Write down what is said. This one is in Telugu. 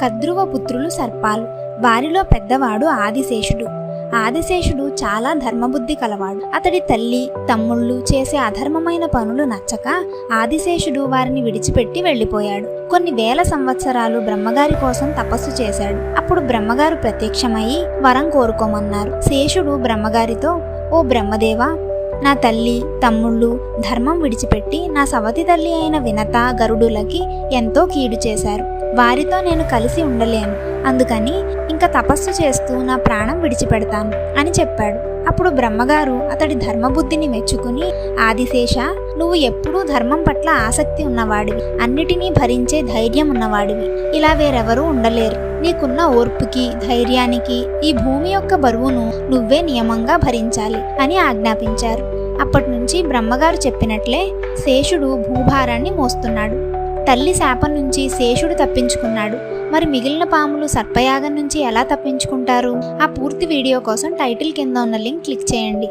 కద్రువ పుత్రులు సర్పాలు. వారిలో పెద్దవాడు ఆదిశేషుడు. ఆదిశేషుడు చాలా ధర్మబుద్ధి కలవాడు. అతడి తల్లి తమ్ముళ్ళు చేసే అధర్మమైన పనులు నచ్చక ఆదిశేషుడు వారిని విడిచిపెట్టి వెళ్ళిపోయాడు. కొన్ని వేల సంవత్సరాలు బ్రహ్మగారి కోసం తపస్సు చేశాడు. అప్పుడు బ్రహ్మగారు ప్రత్యక్షమయ్యి వరం కోరుకోమన్నారు. శేషుడు బ్రహ్మగారితో, ఓ బ్రహ్మదేవా, నా తల్లి తమ్ముళ్ళు ధర్మం విడిచిపెట్టి నా సవతి తల్లి అయిన వినత గరుడులకి ఎంతో కీడు చేశారు. వారితో నేను కలిసి ఉండలేను. అందుకని ఇంకా తపస్సు చేస్తూ నా ప్రాణం విడిచిపెడతాను అని చెప్పాడు. అప్పుడు బ్రహ్మగారు అతడి ధర్మబుద్ధిని మెచ్చుకుని, ఆదిశేష, నువ్వు ఎప్పుడూ ధర్మం పట్ల ఆసక్తి ఉన్నవాడివి, అన్నిటినీ భరించే ధైర్యం ఉన్నవాడివి. ఇలా వేరెవరూ ఉండలేరు. నీకున్న ఓర్పుకి ధైర్యానికి ఈ భూమి యొక్క బరువును నువ్వే నియమంగా భరించాలి అని ఆజ్ఞాపించారు. అప్పటి నుంచి బ్రహ్మగారు చెప్పినట్లే శేషుడు భూభారాన్ని మోస్తున్నాడు. తల్లి శాపం నుంచి శేషుడు తప్పించుకున్నాడు. మరి మిగిలిన పాములు సర్పయాగం నుంచి ఎలా తప్పించుకుంటారు? ఆ పూర్తి వీడియో కోసం టైటిల్ కింద ఉన్న లింక్ క్లిక్ చేయండి.